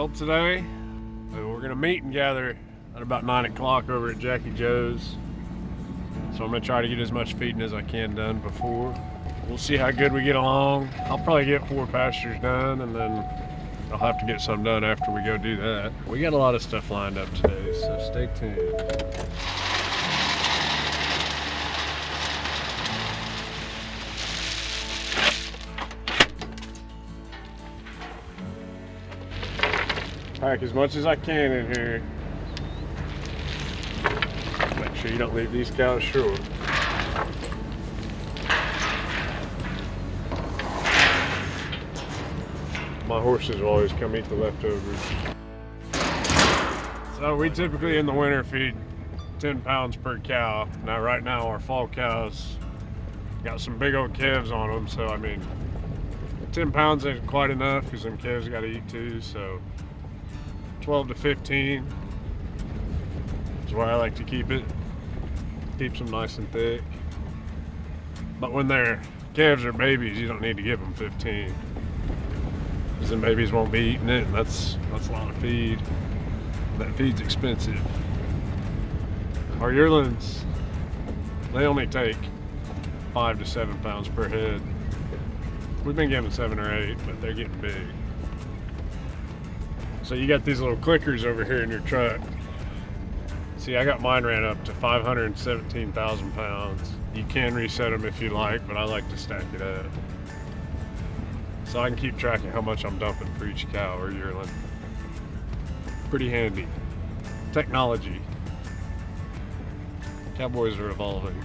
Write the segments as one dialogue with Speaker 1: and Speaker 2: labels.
Speaker 1: help today. We're gonna meet and gather at about 9 o'clock over at Jackie Joe's. So I'm gonna try to get as much feeding as I can done before. We'll see how good we get along. I'll probably get 4 pastures done, and then I'll have to get some done after we go do that. We got a lot of stuff lined up today, so stay tuned. Pack as much as I can in here. Make sure you don't leave these cows short. My horses will always come eat the leftovers. So we typically in the winter feed 10 pounds per cow. Now right now our fall cows got some big old calves on them, so I mean 10 pounds ain't quite enough because them calves got to eat too, so 12 to 15 is where I like to keep it. Keeps them nice and thick. But when their calves are babies, you don't need to give them 15. Because then babies won't be eating it, and that's a lot of feed. That feed's expensive. Our yearlings, they only take 5 to 7 pounds per head. We've been giving 7 or 8, but they're getting big. So you got these little clickers over here in your truck. See, I got mine ran up to 517,000 pounds. You can reset them if you like, but I like to stack it up. So I can keep track of how much I'm dumping for each cow or yearling. Pretty handy. Technology. Cowboys are evolving.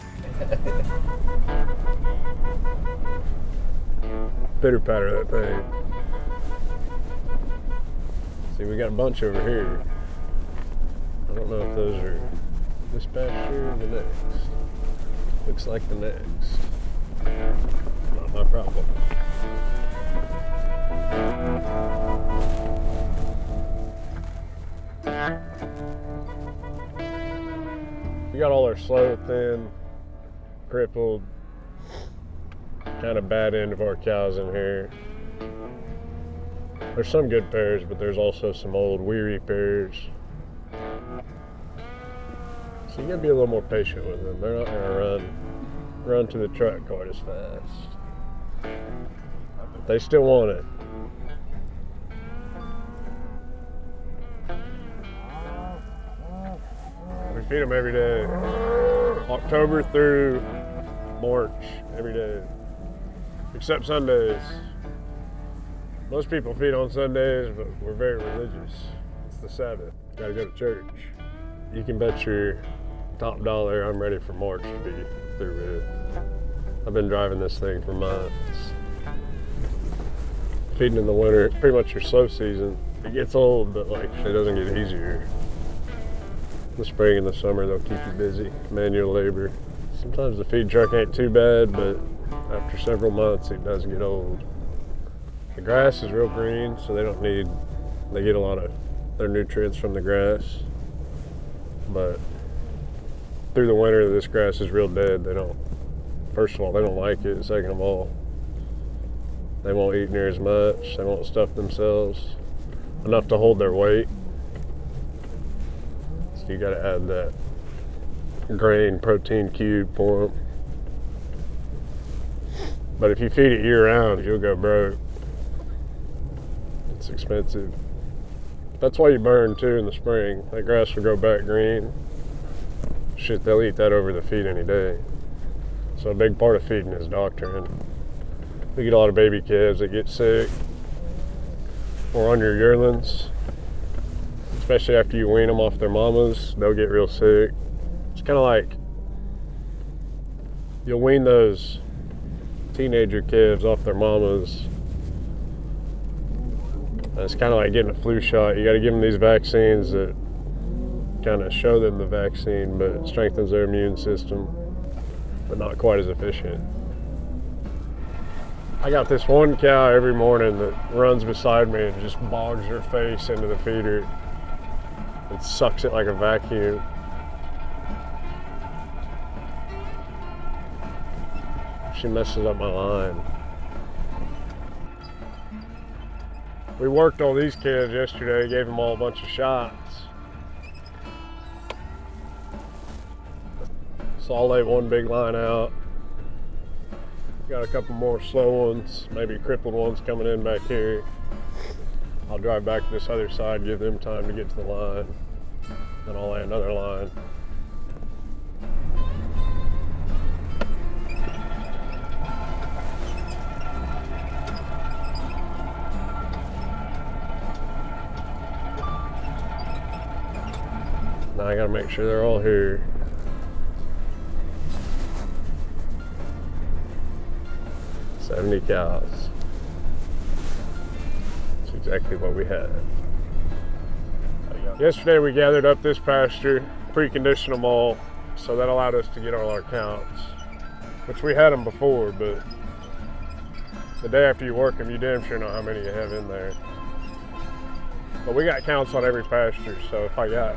Speaker 1: Pitter patter that thing. See, we got a bunch over here. I don't know if those are this pasture or the next. Looks like the next. Not my problem. We got all our slow, thin, crippled, kind of bad end of our cows in here. There's some good pairs, but there's also some old weary pairs. So you gotta be a little more patient with them. They're not gonna run to the truck quite as fast. But they still want it. We feed them every day. October through March, every day. Except Sundays. Most people feed on Sundays, but we're very religious. It's the Sabbath. Gotta go to church. You can bet your top dollar I'm ready for March to be through with. I've been driving this thing for months. Feeding in the winter, pretty much your slow season. It gets old, but like it doesn't get easier. The spring and the summer, they'll keep you busy. Manual labor. Sometimes the feed truck ain't too bad, but after several months, it does get old. The grass is real green, so they get a lot of their nutrients from the grass. But through the winter, this grass is real dead. First of all, they don't like it. Second of all, they won't eat near as much. They won't stuff themselves enough to hold their weight. So you gotta add that grain protein cube for them. But if you feed it year round, you'll go broke. It's expensive. That's why you burn too in the spring. That grass will grow back green. Shit, they'll eat that over the feed any day. So a big part of feeding is doctoring. We get a lot of baby calves that get sick, or on your yearlings, especially after you wean them off their mamas, they'll get real sick. It's kind of like you'll wean those teenager calves off their mamas. And it's kind of like getting a flu shot. You got to give them these vaccines that kind of show them the vaccine, but it strengthens their immune system, but not quite as efficient. I got this one cow every morning that runs beside me and just bogs her face into the feeder and sucks it like a vacuum. She messes up my line. We worked on these kids yesterday, gave them all a bunch of shots. So I'll lay one big line out. Got a couple more slow ones, maybe crippled ones coming in back here. I'll drive back to this other side, give them time to get to the line. Then I'll lay another line. Now I gotta make sure they're all here. $70 cows. That's exactly what we had. Yesterday we gathered up this pasture, preconditioned them all, so that allowed us to get all our counts, which we had them before, but the day after you work them, you damn sure know how many you have in there. But we got counts on every pasture, so if I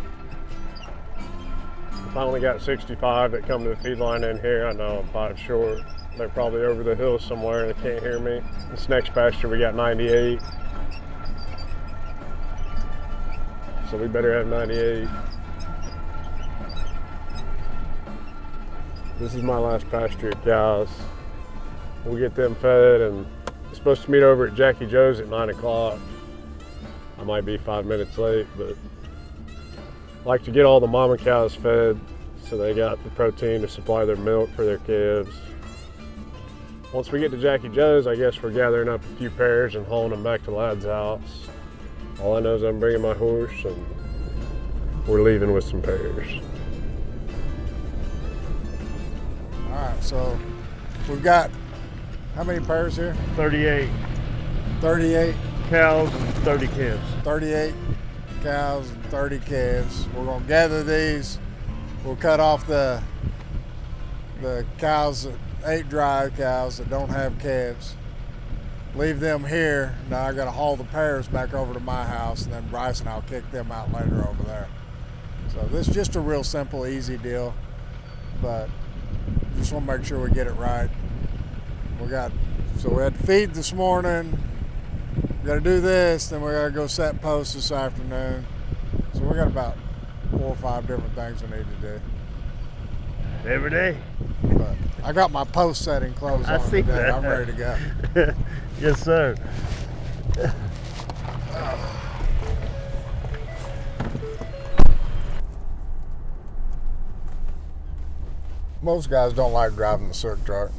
Speaker 1: only got 65 that come to the feed line in here, I know I'm 5 short. They're probably over the hill somewhere and they can't hear me. This next pasture we got 98. So we better have 98. This is my last pasture of cows. We'll get them fed, and I'm supposed to meet over at Jackie Joe's at 9 o'clock. I might be 5 minutes late, but I like to get all the mama cows fed so they got the protein to supply their milk for their calves. Once we get to Jackie Joe's, I guess we're gathering up a few pairs and hauling them back to Lad's house. All I know is I'm bringing my horse and we're leaving with some pairs.
Speaker 2: All right, so we've got how many pairs here?
Speaker 3: 38
Speaker 2: 38
Speaker 3: cows and 30 calves.
Speaker 2: 38 cows and 30 calves. We're gonna gather these. We'll cut off the cows, 8 dry cows that don't have calves. Leave them here. Now I gotta haul the pairs back over to my house, and then Bryce and I'll kick them out later over there. So this is just a real simple, easy deal, but just wanna make sure we get it right. We had to feed this morning. We gotta do this, then we gotta go set posts this afternoon. So we got about 4 or 5 different things we need to do.
Speaker 3: Every day.
Speaker 2: But I got my post setting clothes
Speaker 3: I
Speaker 2: on
Speaker 3: see
Speaker 2: today.
Speaker 3: that.
Speaker 2: I'm ready to go.
Speaker 3: Yes, sir.
Speaker 2: Most guys don't like driving the silk truck.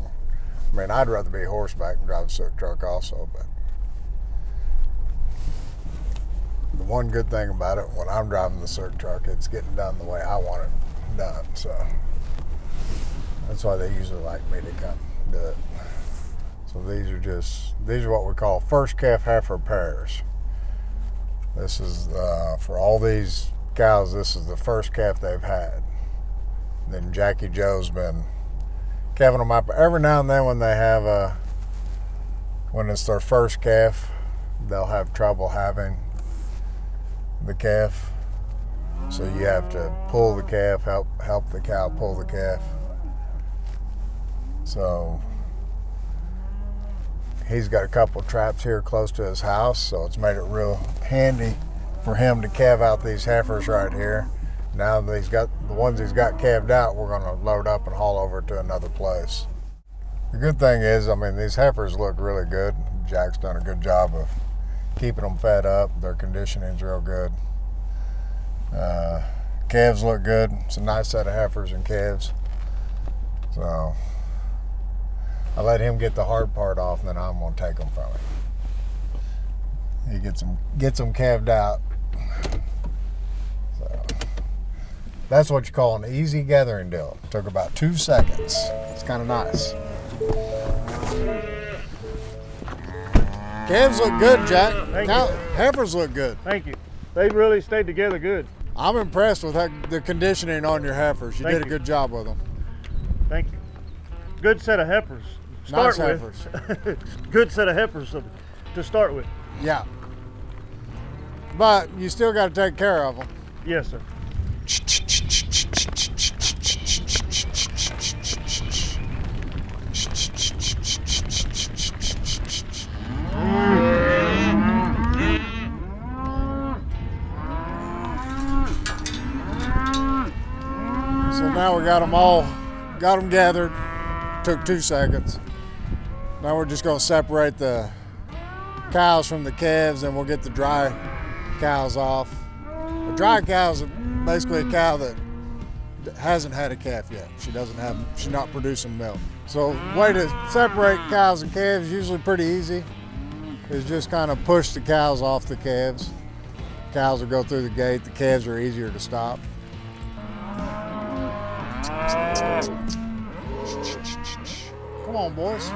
Speaker 2: I mean, I'd rather be horseback and drive the silk truck also, but the one good thing about it, when I'm driving the silk truck, it's getting done the way I want it done. So that's why they usually like me to come do it. So these are what we call first calf heifer pairs. This is for all these cows, this is the first calf they've had. Then Jackie Joe's been calving them up every now and then when it's their first calf, they'll have trouble having the calf. So you have to pull the calf, help the cow pull the calf. So he's got a couple traps here close to his house, so it's made it real handy for him to calve out these heifers right here. Now that he's got the ones he's got calved out, we're gonna load up and haul over to another place. The good thing is, I mean, these heifers look really good. Jack's done a good job of keeping them fed up. Their conditioning's real good. Calves look good. It's a nice set of heifers and calves. So I let him get the hard part off, and then I'm gonna take them from him. He gets them calved out. So that's what you call an easy gathering deal. It took about 2 seconds. It's kind of nice. Calves look good, Jack.
Speaker 3: Thank you.
Speaker 2: Heifers look good.
Speaker 3: Thank you. They really stayed together good.
Speaker 2: I'm impressed with the conditioning on your heifers. You did a good job with them.
Speaker 3: Thank you. Good set of heifers.
Speaker 2: Nice
Speaker 3: Start with. Good set of heifers to start with.
Speaker 2: Yeah. But you still got to take care of them.
Speaker 3: Yes, sir.
Speaker 2: got them gathered. Took 2 seconds. Now we're just gonna separate the cows from the calves, and we'll get the dry cows off. A dry cow is basically a cow that hasn't had a calf yet. She's not producing milk. So way to separate cows and calves, usually pretty easy, is just kind of push the cows off the calves. Cows will go through the gate, the calves are easier to stop. Come on, boys.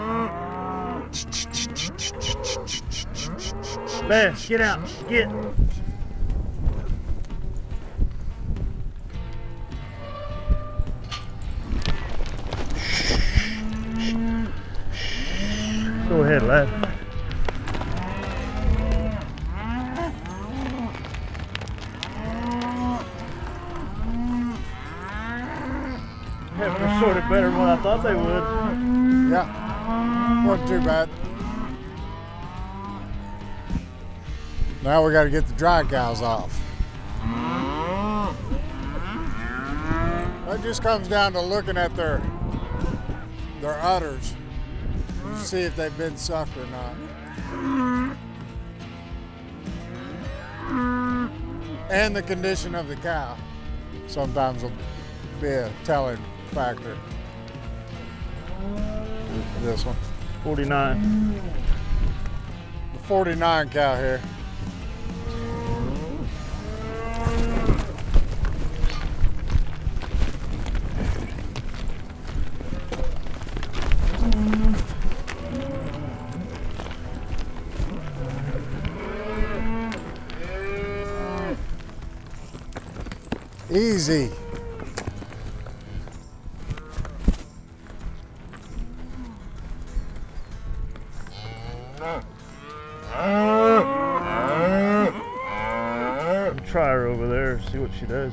Speaker 3: Beth, get out, get. Go ahead, lad. Heifers sorted better than what I thought they would.
Speaker 2: Yeah, wasn't too bad. Now we got to get the dry cows off. That just comes down to looking at their udders to see if they've been sucked or not. And the condition of the cow sometimes will be a telling factor. This one.
Speaker 3: 49.
Speaker 2: The 49 cow here. Easy.
Speaker 3: Try her over there, see what she does.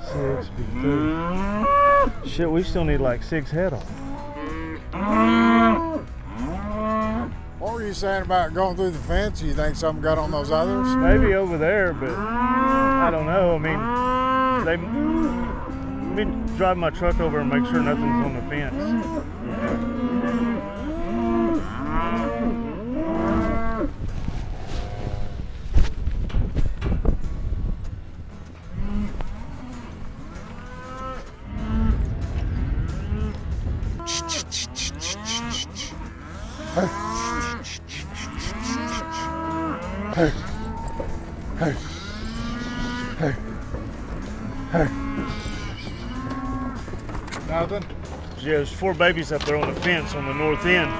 Speaker 3: Six, big three. Shit, we still need like 6 head on.
Speaker 2: What were you saying about going through the fence? You think something got on those others?
Speaker 3: Maybe over there, but I don't know. I mean, let me drive my truck over and make sure nothing's on the fence.
Speaker 2: Hey, hey, hey, hey. Nothing?
Speaker 3: Yeah, there's 4 babies up there on the fence on the north end,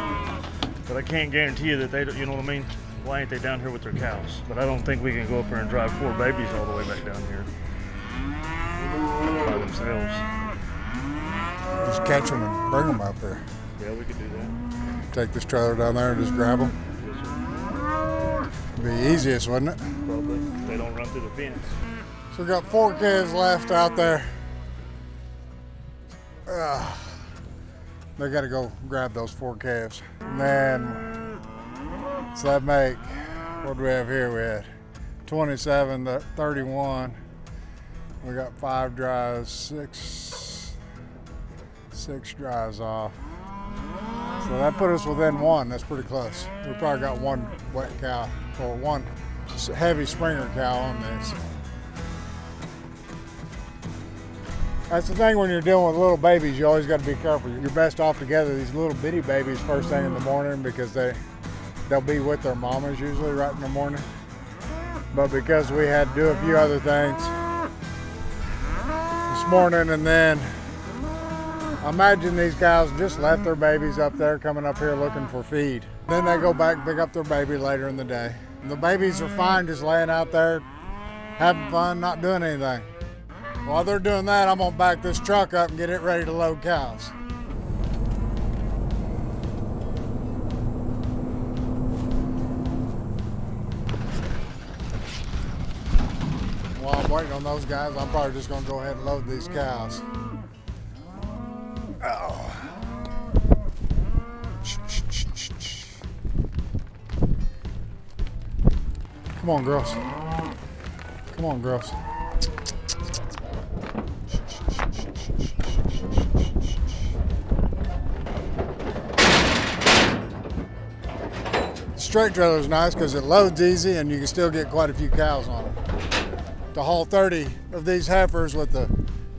Speaker 3: but I can't guarantee you that they don't, you know what I mean? Why ain't they down here with their cows? But I don't think we can go up there and drive 4 babies all the way back down here by themselves.
Speaker 2: Just catch them and bring them up here.
Speaker 3: Yeah, we could do that.
Speaker 2: Take this trailer down there and just grab them. Be easiest, wouldn't it?
Speaker 3: Probably. If they don't run through the fence.
Speaker 2: So we got 4 calves left out there. They got to go grab those 4 calves. And then, so that make, what do we have here? We had 27, 31. We got 5 drives, 6 drives off. So that put us within 1. That's pretty close. We probably got 1 wet cow or 1 heavy Springer cow on this. That's the thing when you're dealing with little babies, you always got to be careful. You're best off together these little bitty babies first thing in the morning because they'll be with their mamas usually right in the morning. But because we had to do a few other things this morning, and then I imagine these cows just left their babies up there coming up here looking for feed. Then they go back and pick up their baby later in the day. And the babies are fine just laying out there having fun, not doing anything. While they're doing that, I'm gonna back this truck up and get it ready to load cows. waiting on those guys. I'm probably just gonna go ahead and load these cows. Oh. Come on, girls. Come on, girls. Straight trailer is nice because it loads easy and you can still get quite a few cows on it. To haul 30 of these heifers with the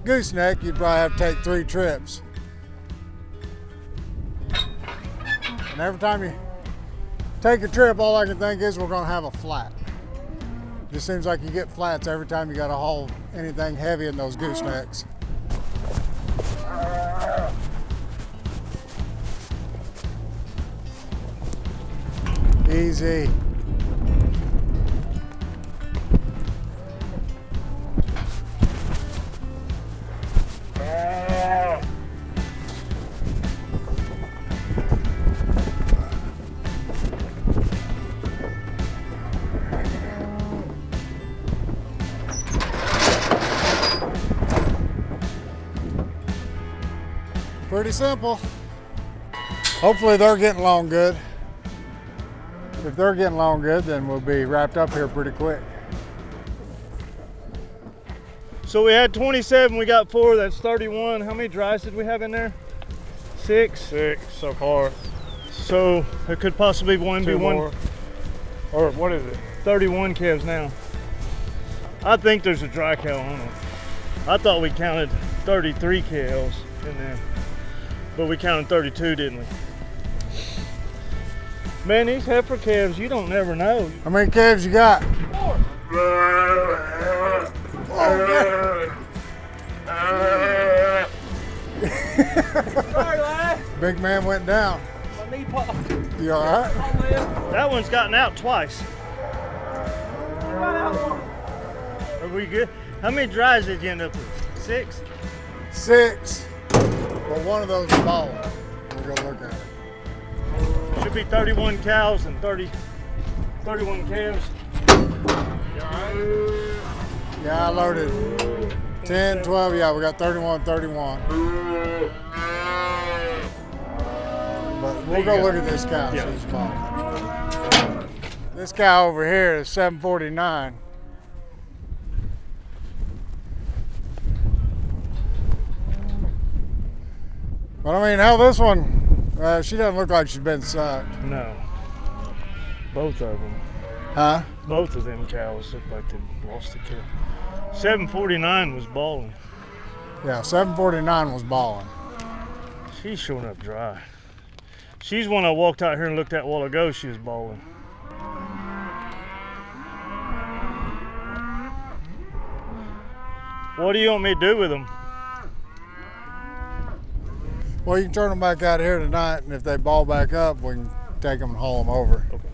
Speaker 2: gooseneck, you'd probably have to take 3 trips. And every time you take a trip, all I can think is we're gonna have a flat. Just seems like you get flats every time you gotta haul anything heavy in those goosenecks. Easy. Pretty simple. Hopefully they're getting along good. If they're getting along good, then we'll be wrapped up here pretty quick.
Speaker 3: So we had 27, we got 4, that's 31. How many drives did we have in there? 6?
Speaker 1: 6 so far.
Speaker 3: So there could possibly be 1
Speaker 1: more. Or what is it?
Speaker 3: 31 calves now. I think there's a dry cow on them. I thought we counted 33 calves in there, but we counted 32, didn't we? Man, these heifer calves, you don't never know.
Speaker 2: How many calves you got?
Speaker 4: 4. Sorry, lad.
Speaker 2: Big man went down.
Speaker 4: My knee popped.
Speaker 2: You all right?
Speaker 4: Oh, man.
Speaker 3: That one's gotten out twice.
Speaker 4: Right out one.
Speaker 3: Are we good? How many drives did you end up with? 6?
Speaker 2: 6. Well, one of those is balling. We'll go look at it.
Speaker 3: Should be 31 cows and 31 calves.
Speaker 2: Yeah, I loaded 10, 12. Yeah, we got 31, 31. But we'll go look at this cow.
Speaker 3: Yeah.
Speaker 2: She's balling. This cow over here is 749. But I mean, hell, this one, she doesn't look like she's been sucked.
Speaker 3: No. Both of them.
Speaker 2: Huh?
Speaker 3: Both of them cows look like they lost the kid. 749 was balling.
Speaker 2: Yeah, 749 was balling.
Speaker 3: She's showing up dry. She's one I walked out here and looked at a while ago. She was balling. What do you want me to do with them?
Speaker 2: Well, you can turn them back out here tonight, and if they ball back up, we can take them and haul them over.
Speaker 3: Okay.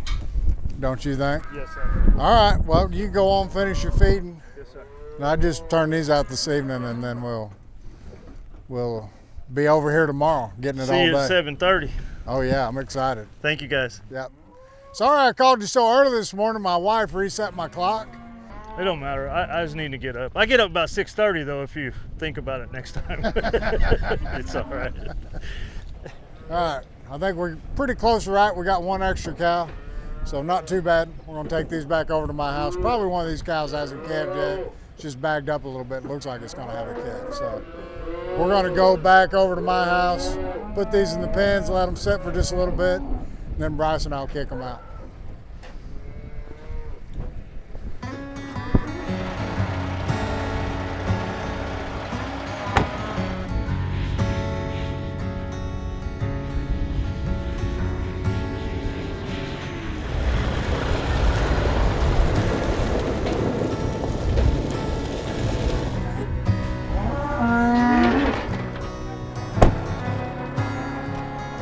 Speaker 2: Don't you think?
Speaker 3: Yes, sir.
Speaker 2: All right, well, you go on, finish your feeding.
Speaker 3: Yes, sir.
Speaker 2: And I just turn these out this evening, and then we'll be over here tomorrow, getting it
Speaker 3: See
Speaker 2: all
Speaker 3: you
Speaker 2: day.
Speaker 3: at 7:30.
Speaker 2: Oh yeah, I'm excited.
Speaker 3: Thank you, guys.
Speaker 2: Yep. Sorry I called you so early this morning. My wife reset my clock.
Speaker 3: It don't matter. I just need to get up. I get up about 6:30 though. If you think about it next time, it's all right.
Speaker 2: All right, I think we're pretty close to right. We got 1 extra cow, so not too bad. We're gonna take these back over to my house. Probably one of these cows hasn't calved yet. It's just bagged up a little bit. Looks like it's gonna have a calf. So we're gonna go back over to my house, put these in the pens, let them sit for just a little bit, and then Bryce and I'll kick them out.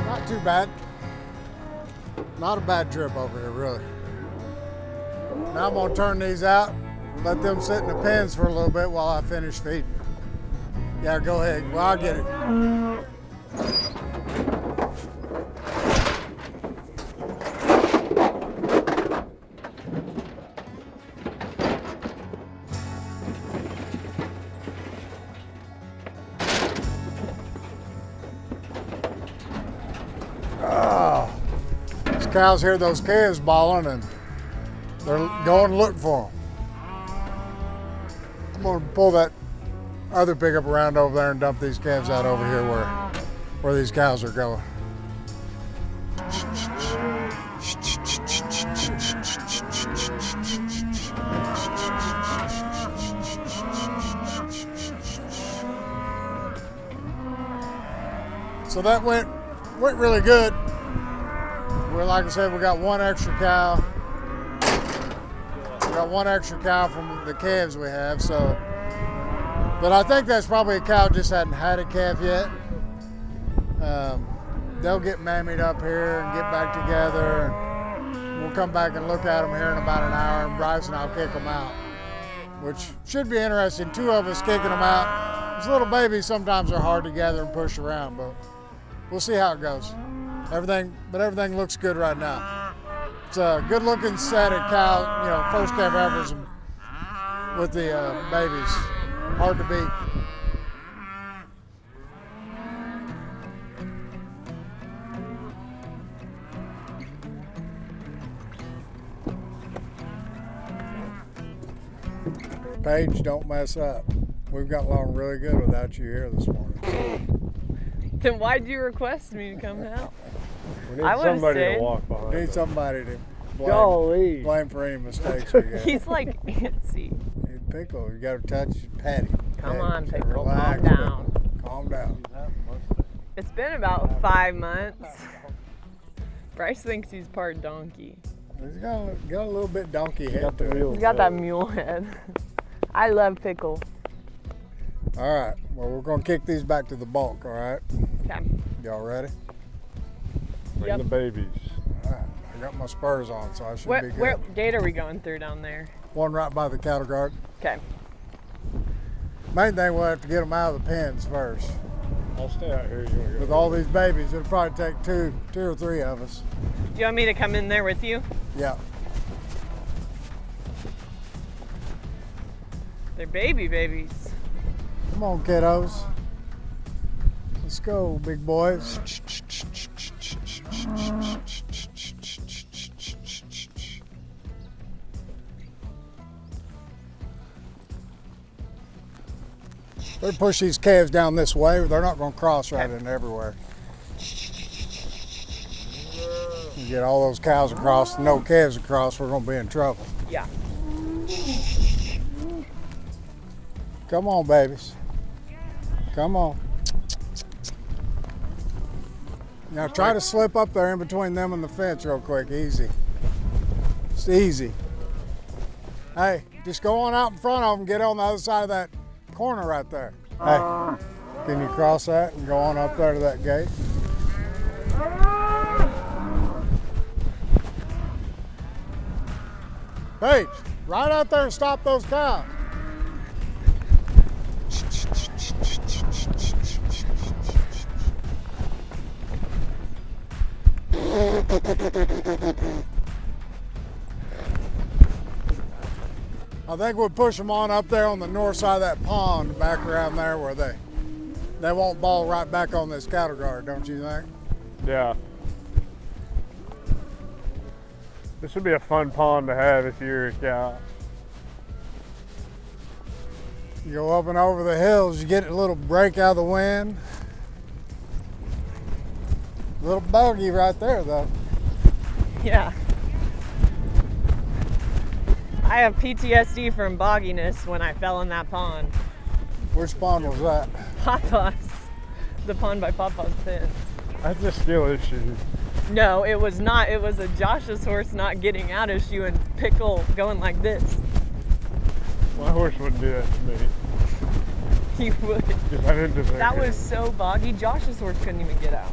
Speaker 2: Not too bad. Not a bad trip over here, really. Now I'm gonna turn these out, let them sit in the pens for a little bit while I finish feeding. Yeah, go ahead. Well, I'll get it. cows hear those calves bawling and they're going to look for them. I'm going to pull that other pickup around over there and dump these calves out over here where these cows are going. So that went really good. Like I said, we got one extra cow. We got one extra cow from the calves we have. So, but I think that's probably a cow just hadn't had a calf yet. They'll get mammied up here and get back together. And we'll come back and look at them here in about an hour, and Bryce and I'll kick them out, which should be interesting. Two of us kicking them out. These little babies sometimes are hard to gather and push around, but we'll see how it goes. Everything looks good right now. It's a good-looking set of cow, first calf heifers with the babies. Hard to beat. Paige, don't mess up. We've got along really good without you here this morning.
Speaker 5: Then why'd you request me to come help?
Speaker 1: We need
Speaker 5: I would've
Speaker 1: somebody
Speaker 5: stayed.
Speaker 1: to walk behind.
Speaker 2: Need
Speaker 1: us.
Speaker 2: somebody to
Speaker 1: Golly.
Speaker 2: blame for any mistakes we got.
Speaker 5: He's like antsy.
Speaker 2: Hey, Pickle, you got to touch Patty.
Speaker 5: Come
Speaker 2: Patty,
Speaker 5: on,
Speaker 2: say,
Speaker 5: Pickle,
Speaker 2: relax,
Speaker 5: calm down.
Speaker 2: Pickle. Calm down.
Speaker 5: It's been about 5 months. Bryce thinks he's part donkey.
Speaker 2: He's got a little bit donkey head to it.
Speaker 5: He's got that mule head. I love Pickle.
Speaker 2: All right. Well, we're going to kick these back to the bulk, all right?
Speaker 5: Okay.
Speaker 2: Y'all ready?
Speaker 1: Bring
Speaker 5: Yep.
Speaker 1: the babies.
Speaker 2: All right. I got my spurs on, so I should be good.
Speaker 5: What gate are we going through down there?
Speaker 2: One right by the cattle guard.
Speaker 5: Okay.
Speaker 2: Main thing, we'll have to get them out of the pens first.
Speaker 1: I'll stay out here. You want to go?
Speaker 2: With all these babies, it'll probably take two or three of us.
Speaker 5: Do you want me to come in there with you?
Speaker 2: Yeah.
Speaker 5: They're babies.
Speaker 2: Come on, kiddos. Let's go, big boys. They push these calves down this way. They're not going to cross right in everywhere. You get all those cows across, no calves across, we're going to be in trouble.
Speaker 5: Yeah.
Speaker 2: Come on, babies. Come on. Now try to slip up there in between them and the fence real quick. Easy. It's easy. Hey, just go on out in front of them. Get on the other side of that corner right there. Hey, can you cross that and go on up there to that gate? Paige, right out there and stop those cows. I think we'll push them on up there on the north side of that pond, back around there where they won't ball right back on this cattle guard, don't you think?
Speaker 1: Yeah. This would be a fun pond to have if you're a cow.
Speaker 2: You go up and over the hills, you get a little break out of the wind. A little boggy right there though.
Speaker 5: Yeah. I have PTSD from bogginess when I fell in that pond.
Speaker 2: Which pond was that?
Speaker 5: Papa's. The pond by Papa's fence.
Speaker 1: That's a skill issue.
Speaker 5: No, it was not. It was a Josh's horse not getting out issue and Pickle going like this.
Speaker 1: My horse wouldn't do that to me.
Speaker 5: He would.
Speaker 1: If I didn't do
Speaker 5: That was so boggy. Josh's horse couldn't even get out.